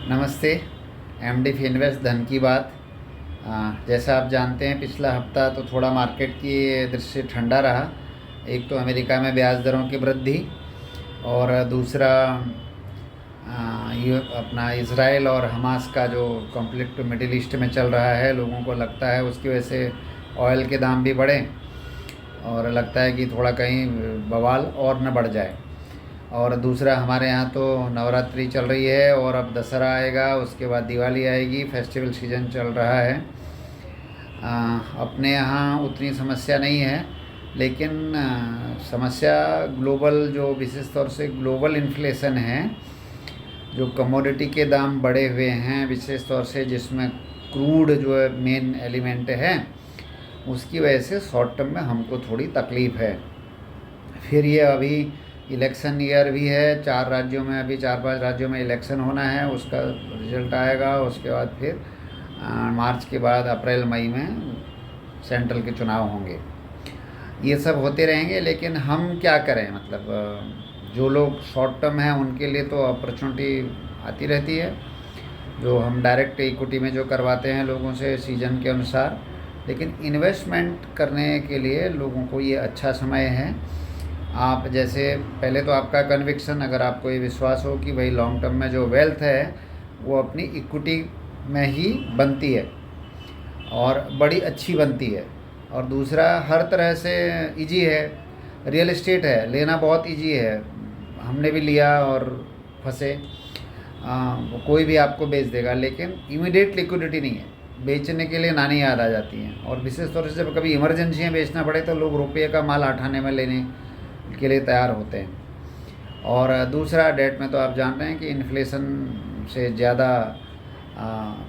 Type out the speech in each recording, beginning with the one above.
नमस्ते। MD Finvest धन की बात। जैसा आप जानते हैं, पिछला हफ्ता तो थोड़ा मार्केट की दृष्टि से ठंडा रहा। एक तो अमेरिका में ब्याज दरों की वृद्धि, और दूसरा ये अपना इसराइल और हमास का जो कॉन्फ्लिक्ट मिडिल ईस्ट में चल रहा है, लोगों को लगता है उसकी वजह से ऑयल के दाम भी बढ़े, और लगता है कि थोड़ा कहीं बवाल और न बढ़ जाए। और दूसरा, हमारे यहाँ तो नवरात्रि चल रही है और अब दशहरा आएगा, उसके बाद दिवाली आएगी, फेस्टिवल सीजन चल रहा है। अपने यहाँ उतनी समस्या नहीं है, लेकिन समस्या ग्लोबल, जो विशेष तौर से ग्लोबल इन्फ्लेशन है, जो कमोडिटी के दाम बढ़े हुए हैं विशेष तौर से, जिसमें क्रूड जो है मेन एलिमेंट है, उसकी वजह से शॉर्ट टर्म में हमको थोड़ी तकलीफ़ है। फिर ये अभी इलेक्शन ईयर भी है, 4-5 राज्यों में इलेक्शन होना है, उसका रिजल्ट आएगा। उसके बाद फिर मार्च के बाद अप्रैल मई में सेंट्रल के चुनाव होंगे। ये सब होते रहेंगे, लेकिन हम क्या करें? मतलब जो लोग शॉर्ट टर्म हैं उनके लिए तो अपॉर्चुनिटी आती रहती है, जो हम डायरेक्ट इक्विटी में जो करवाते हैं लोगों से सीज़न के अनुसार। लेकिन इन्वेस्टमेंट करने के लिए लोगों को ये अच्छा समय है। आप जैसे, पहले तो आपका कन्विक्शन, अगर आपको ये विश्वास हो कि भाई लॉन्ग टर्म में जो वेल्थ है वो अपनी इक्विटी में ही बनती है और बड़ी अच्छी बनती है, और दूसरा हर तरह से इजी है। रियल एस्टेट है, लेना बहुत इजी है, हमने भी लिया और फंसे। कोई भी आपको बेच देगा, लेकिन इमीडिएट लिक्विडिटी नहीं है, बेचने के लिए नानी याद आ जाती हैं। और विशेष तौर से जब कभी इमरजेंसी में बेचना पड़े तो लोग रुपये का माल उठाने में लेने के लिए तैयार होते हैं। और दूसरा, डेट में तो आप जान रहे हैं कि इन्फ्लेशन से ज़्यादा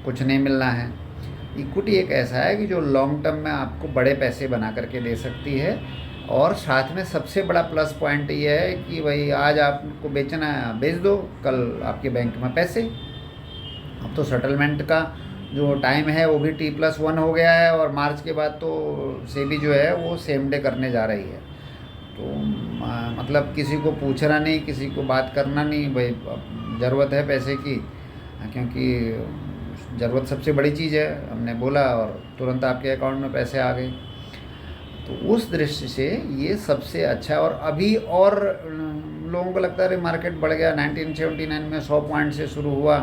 कुछ नहीं मिलना है। इक्विटी एक ऐसा है कि जो लॉन्ग टर्म में आपको बड़े पैसे बना करके दे सकती है, और साथ में सबसे बड़ा प्लस पॉइंट ये है कि भाई आज आपको बेचना है, बेच दो, कल आपके बैंक में पैसे। अब तो सेटलमेंट का जो टाइम है वो भी T+1 हो गया है, और मार्च के बाद तो सेबी जो है वो सेम डे करने जा रही है। तो मतलब किसी को पूछना नहीं, किसी को बात करना नहीं, भाई ज़रूरत है पैसे की, क्योंकि ज़रूरत सबसे बड़ी चीज़ है, हमने बोला और तुरंत आपके अकाउंट में पैसे आ गए। तो उस दृष्टि से ये सबसे अच्छा। और अभी और लोगों को लगता है अरे मार्केट बढ़ गया, 1979 में 100 पॉइंट से शुरू हुआ,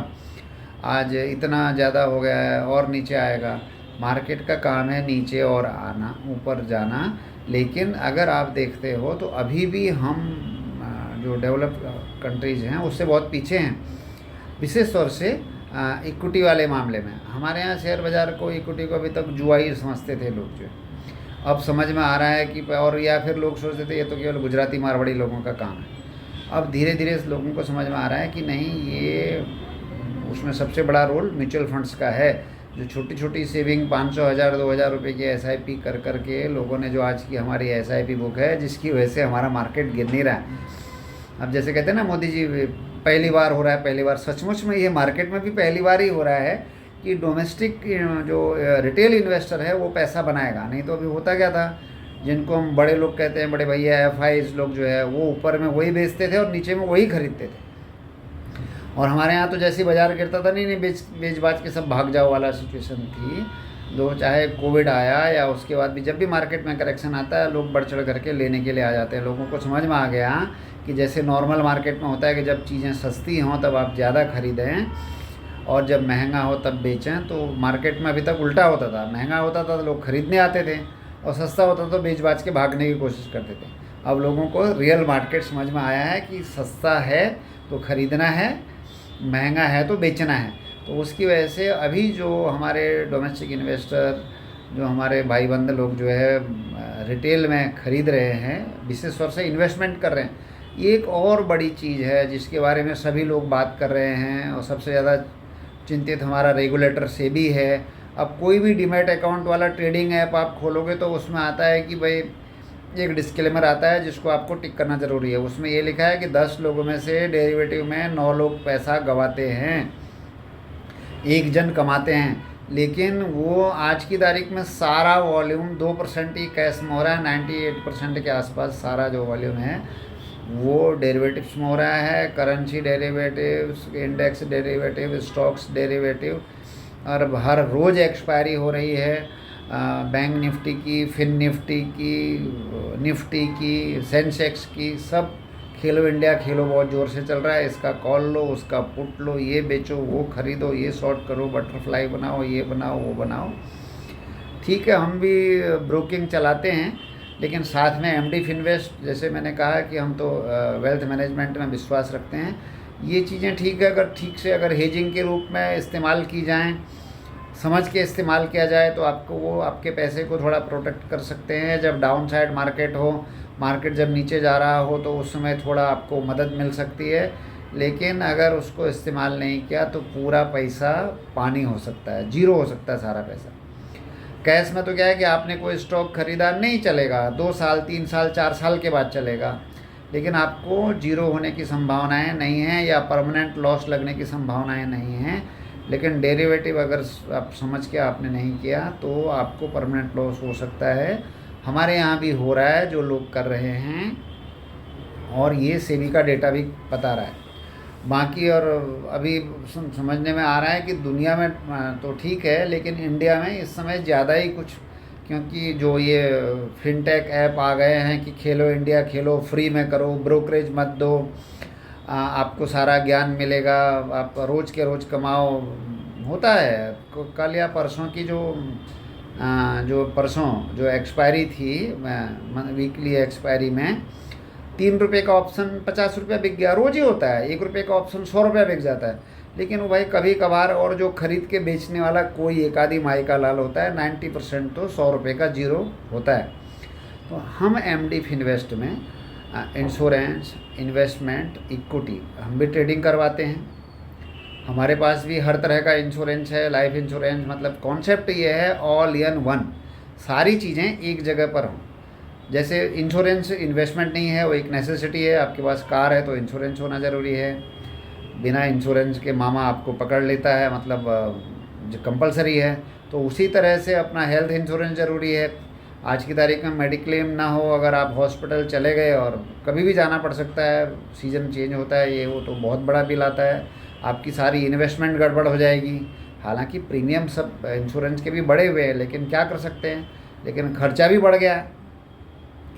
आज इतना ज़्यादा हो गया है और नीचे आएगा। मार्केट का काम है नीचे और आना, ऊपर जाना। लेकिन अगर आप देखते हो तो अभी भी हम जो डेवलप कंट्रीज़ हैं उससे बहुत पीछे हैं, विशेष तौर से इक्विटी वाले मामले में। हमारे यहाँ शेयर बाज़ार को, इक्विटी को अभी तक जुआ ही समझते थे लोग, जो अब समझ में आ रहा है कि, और या फिर लोग सोचते थे ये तो केवल गुजराती मारवाड़ी लोगों का काम है। अब धीरे धीरे लोगों को समझ में आ रहा है कि नहीं, ये उसमें सबसे बड़ा रोल म्यूचुअल फंड्स का है। जो छोटी छोटी सेविंग 500, 1000, 2000 रुपये की SIP कर करके लोगों ने, जो आज की हमारी SIP बुक है, जिसकी वजह से हमारा मार्केट गिर नहीं रहा है। अब जैसे कहते हैं ना मोदी जी, पहली बार हो रहा है, पहली बार। सचमुच में ये मार्केट में भी पहली बार ही हो रहा है कि डोमेस्टिक जो रिटेल इन्वेस्टर है वो पैसा बनाएगा। नहीं तो अभी होता क्या था, जिनको हम बड़े लोग कहते हैं, बड़े भैया FIs लोग जो है, वो ऊपर में वही बेचते थे और नीचे में वही खरीदते थे। और हमारे यहाँ तो जैसे बाज़ार गिरता था, नहीं बेच बाच के सब भाग जाओ वाला सिचुएशन थी। दो, चाहे कोविड आया या उसके बाद भी, जब भी मार्केट में करेक्शन आता है लोग बढ़ चढ़ करके लेने के लिए आ जाते हैं। लोगों को समझ में आ गया कि जैसे नॉर्मल मार्केट में होता है कि जब चीज़ें सस्ती हों तब आप ज़्यादा खरीदें, और जब महंगा हो तब बेचें। तो मार्केट में अभी तक उल्टा होता था, महंगा होता था तो लोग खरीदने आते थे, और सस्ता होता तो बेच बाच के भागने की कोशिश करते थे। अब लोगों को रियल मार्केट समझ में आया है कि सस्ता है तो ख़रीदना है, महंगा है तो बेचना है। तो उसकी वजह से अभी जो हमारे डोमेस्टिक इन्वेस्टर, जो हमारे भाई बंद लोग जो है रिटेल में ख़रीद रहे हैं, विशेष तौर से इन्वेस्टमेंट कर रहे हैं, ये एक और बड़ी चीज़ है जिसके बारे में सभी लोग बात कर रहे हैं। और सबसे ज़्यादा चिंतित हमारा रेगुलेटर सेबी है। अब कोई भी डीमैट अकाउंट वाला ट्रेडिंग ऐप आप खोलोगे तो उसमें आता है कि भाई, एक डिस्क्लेमर आता है जिसको आपको टिक करना ज़रूरी है। उसमें ये लिखा है कि 10 लोगों में से डेरिवेटिव में 9 लोग पैसा गंवाते हैं, 1 जन कमाते हैं। लेकिन वो आज की तारीख में सारा वॉल्यूम 2% ही कैश में हो रहा है, 98% के आसपास सारा जो वॉल्यूम है वो डेरिवेटिव्स में हो रहा है, currency derivatives, index derivative, stocks derivative, और हर रोज़ एक्सपायरी हो रही है। बैंक निफ्टी की, फिन निफ्टी की, निफ्टी की, सेंसेक्स की, सब खेलो इंडिया खेलो बहुत ज़ोर से चल रहा है। इसका कॉल लो, उसका पुट लो, ये बेचो, वो ख़रीदो, ये शॉर्ट करो, बटरफ्लाई बनाओ, ये बनाओ, वो बनाओ। ठीक है, हम भी ब्रोकिंग चलाते हैं, लेकिन साथ में एमडी फिनवेस्ट, जैसे मैंने कहा कि हम तो वेल्थ मैनेजमेंट में विश्वास रखते हैं। ये चीज़ें ठीक है, अगर ठीक से अगर हेजिंग के रूप में इस्तेमाल की जाएं, समझ के इस्तेमाल किया जाए, तो आपको वो आपके पैसे को थोड़ा प्रोटेक्ट कर सकते हैं। जब डाउन साइड मार्केट हो, मार्केट जब नीचे जा रहा हो, तो उस समय थोड़ा आपको मदद मिल सकती है। लेकिन अगर उसको इस्तेमाल नहीं किया तो पूरा पैसा पानी हो सकता है, जीरो हो सकता है सारा पैसा। कैश में तो क्या है कि आपने कोई स्टॉक खरीदा, नहीं चलेगा, 2 साल 3 साल 4 साल के बाद चलेगा, लेकिन आपको जीरो होने की संभावनाएं नहीं हैं या परमानेंट लॉस लगने की संभावनाएं नहीं हैं। लेकिन डेरिवेटिव अगर आप समझ के आपने नहीं किया तो आपको परमानेंट लॉस हो सकता है। हमारे यहाँ भी हो रहा है, जो लोग कर रहे हैं, और ये सेबी का डेटा भी बता रहा है। बाकी और अभी समझने में आ रहा है कि दुनिया में तो ठीक है, लेकिन इंडिया में इस समय ज़्यादा ही कुछ, क्योंकि जो ये फिनटेक ऐप आ गए हैं कि खेलो इंडिया खेलो, फ्री में करो, ब्रोकरेज मत दो, आपको सारा ज्ञान मिलेगा, आप रोज़ के रोज़ कमाओ। होता है, कल या परसों की जो परसों जो एक्सपायरी थी, वीकली एक्सपायरी में 3 रुपये का ऑप्शन 50 रुपया बिक गया। रोज़ ही होता है, 1 रुपये का ऑप्शन 100 रुपया बिक जाता है। लेकिन वो भाई कभी कभार, और जो खरीद के बेचने वाला कोई एक आधी माई का लाल होता है, 90% तो 100 रुपये का जीरो होता है। तो हम एमडी फिनवेस्ट में इंश्योरेंस, इन्वेस्टमेंट, इक्विटी, हम भी ट्रेडिंग करवाते हैं। हमारे पास भी हर तरह का इंश्योरेंस है, लाइफ इंश्योरेंस, मतलब कॉन्सेप्ट ये है ऑल इन वन, सारी चीज़ें एक जगह पर हों। जैसे इंश्योरेंस इन्वेस्टमेंट नहीं है, वो एक नेसेसिटी है। आपके पास कार है तो इंश्योरेंस होना ज़रूरी है, बिना इंश्योरेंस के मामा आपको पकड़ लेता है, मतलब जो कंपलसरी है। तो उसी तरह से अपना हेल्थ इंश्योरेंस ज़रूरी है। आज की तारीख में मेडिक्लेम ना हो, अगर आप हॉस्पिटल चले गए, और कभी भी जाना पड़ सकता है, सीज़न चेंज होता है, ये वो, तो बहुत बड़ा बिल आता है, आपकी सारी इन्वेस्टमेंट गड़बड़ हो जाएगी। हालांकि प्रीमियम सब इंश्योरेंस के भी बढ़े हुए हैं, लेकिन क्या कर सकते हैं, लेकिन खर्चा भी बढ़ गया है।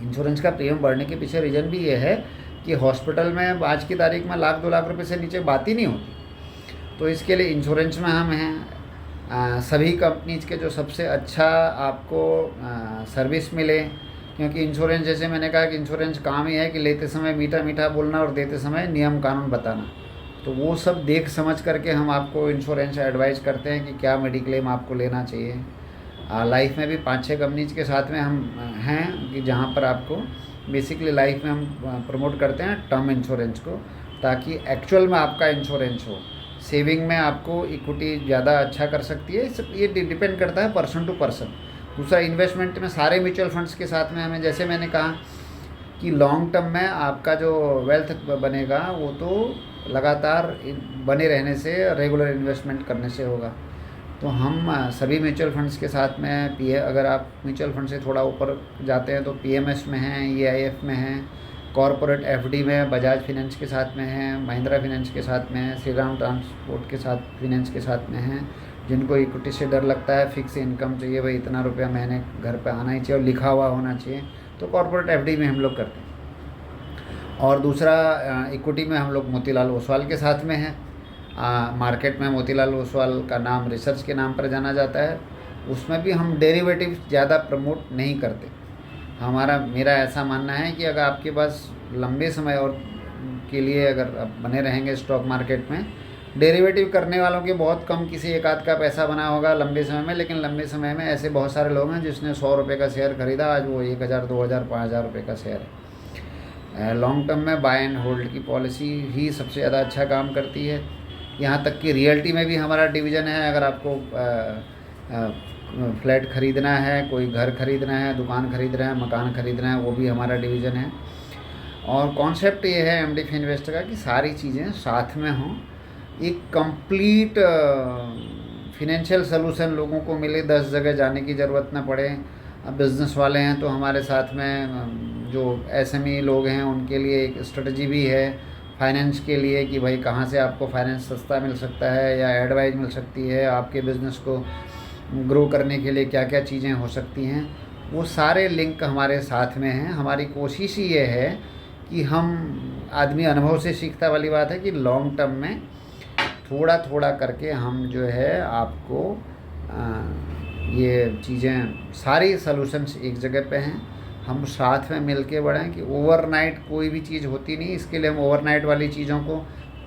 इंश्योरेंस का प्रीमियम बढ़ने के पीछे रीज़न भी ये है कि हॉस्पिटल में आज की तारीख में 1-2 लाख रुपए से नीचे बात ही नहीं होती। तो इसके लिए इंश्योरेंस में हम हैं। सभी कंपनीज के जो सबसे अच्छा आपको सर्विस मिले, क्योंकि इंश्योरेंस, जैसे मैंने कहा कि इंश्योरेंस काम ही है कि लेते समय मीठा मीठा बोलना और देते समय नियम कानून बताना। तो वो सब देख समझ करके हम आपको इंश्योरेंस एडवाइस करते हैं कि क्या मेडिक्लेम आपको लेना चाहिए। लाइफ में भी 5-6 कंपनीज के साथ में हम हैं कि जहाँ पर आपको बेसिकली लाइफ में हम प्रमोट करते हैं टर्म इंश्योरेंस को, ताकि एक्चुअल में आपका इंश्योरेंस हो। सेविंग में आपको इक्विटी ज़्यादा अच्छा कर सकती है, ये डिपेंड करता है पर्सन टू पर्सन। दूसरा, इन्वेस्टमेंट में सारे म्यूचुअल फंड्स के साथ में हमें, जैसे मैंने कहा कि लॉन्ग टर्म में आपका जो वेल्थ बनेगा वो तो लगातार बने रहने से, रेगुलर इन्वेस्टमेंट करने से होगा। तो हम सभी म्यूचुअल फंड्स के साथ में अगर आप म्यूचुअल फंड से थोड़ा ऊपर जाते हैं तो पीएमएस में हैं, ईआईएफ में हैं, कॉरपोरेट एफडी में बजाज फाइनेंस के साथ में हैं, महिंद्रा फाइनेंस के साथ में हैं, श्री राम ट्रांसपोर्ट के साथ फाइनेंस के साथ में हैं। जिनको इक्विटी से डर लगता है, फिक्स इनकम चाहिए, भाई इतना रुपया महीने घर पे आना ही चाहिए और लिखा हुआ होना चाहिए, तो कॉरपोरेट एफडी में हम लोग करते हैं। और दूसरा, इक्विटी में हम लोग मोतीलाल ओसवाल के साथ में हैं। मार्केट में मोतीलाल ओसवाल का नाम रिसर्च के नाम पर जाना जाता है। उसमें भी हम डेरिवेटिव ज़्यादा प्रमोट नहीं करते। मेरा ऐसा मानना है कि अगर आपके पास लंबे समय और के लिए अगर आप बने रहेंगे स्टॉक मार्केट में, डेरिवेटिव करने वालों के बहुत कम, किसी एक आध का पैसा बना होगा लंबे समय में, लेकिन लंबे समय में ऐसे बहुत सारे लोग हैं जिसने 100 रुपये का शेयर खरीदा, आज वो 1000, 2000, 5000 रुपये का शेयर है। लॉन्ग टर्म में बाय एंड होल्ड की पॉलिसी ही सबसे ज़्यादा अच्छा काम करती है। यहाँ तक कि रियल्टी में भी हमारा डिवीज़न है। अगर आपको फ्लैट ख़रीदना है, कोई घर ख़रीदना है, दुकान ख़रीदना है, मकान ख़रीदना है, वो भी हमारा डिवीज़न है। और कॉन्सेप्ट ये है एमडी फिनवेस्ट का कि सारी चीज़ें साथ में हों, एक कंप्लीट फिनेंशियल सलूशन लोगों को मिले, 10 जगह जाने की ज़रूरत ना पड़े। अब बिज़नेस वाले हैं तो हमारे साथ में जो SME लोग हैं उनके लिए एक स्ट्रेटजी भी है फाइनेंस के लिए कि भाई कहाँ से आपको फाइनेंस सस्ता मिल सकता है या एडवाइस मिल सकती है, आपके बिज़नेस को ग्रो करने के लिए क्या क्या चीज़ें हो सकती हैं, वो सारे लिंक हमारे साथ में हैं। हमारी कोशिश ही ये है कि हम आदमी अनुभव से सीखता वाली बात है कि लॉन्ग टर्म में थोड़ा थोड़ा करके हम जो है आपको ये चीज़ें सारी सॉल्यूशंस एक जगह पे हैं, हम साथ में मिल के बढ़ें कि ओवरनाइट कोई भी चीज़ होती नहीं। इसके लिए हम ओवरनाइट वाली चीज़ों को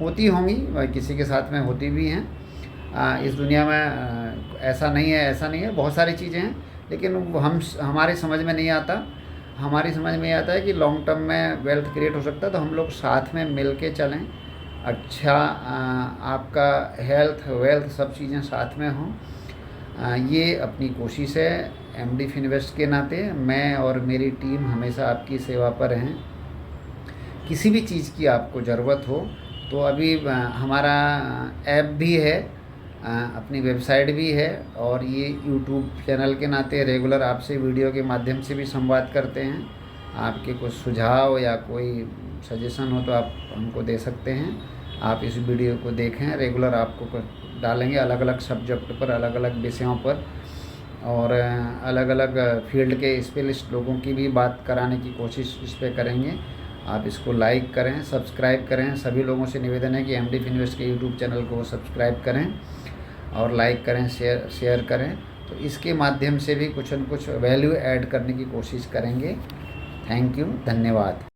होती होंगी, किसी के साथ में होती भी हैं इस दुनिया में, ऐसा नहीं है, बहुत सारी चीज़ें हैं, लेकिन वो हमारे समझ में नहीं आता। हमारी समझ में आता है कि लॉन्ग टर्म में वेल्थ क्रिएट हो सकता है, तो हम लोग साथ में मिल के चलें। अच्छा आपका हेल्थ वेल्थ सब चीज़ें साथ में हों, ये अपनी कोशिश है। MD फिनवेस्ट के नाते मैं और मेरी टीम हमेशा आपकी सेवा पर हैं। किसी भी चीज़ की आपको ज़रूरत हो तो अभी हमारा ऐप भी है, अपनी वेबसाइट भी है, और ये यूट्यूब चैनल के नाते रेगुलर आपसे वीडियो के माध्यम से भी संवाद करते हैं। आपके कुछ सुझाव या कोई सजेशन हो तो आप हमको दे सकते हैं। आप इस वीडियो को देखें, रेगुलर आपको डालेंगे अलग अलग सब्जेक्ट पर, अलग अलग विषयों पर, और अलग अलग फील्ड के स्पेशलिस्ट लोगों की भी बात कराने की कोशिश इस पर करेंगे। आप इसको लाइक करें, सब्सक्राइब करें। सभी लोगों से निवेदन है कि MD फिनवेस्ट के यूट्यूब चैनल को सब्सक्राइब करें और लाइक करें, शेयर करें, तो इसके माध्यम से भी कुछ न कुछ वैल्यू ऐड करने की कोशिश करेंगे। थैंक यू, धन्यवाद।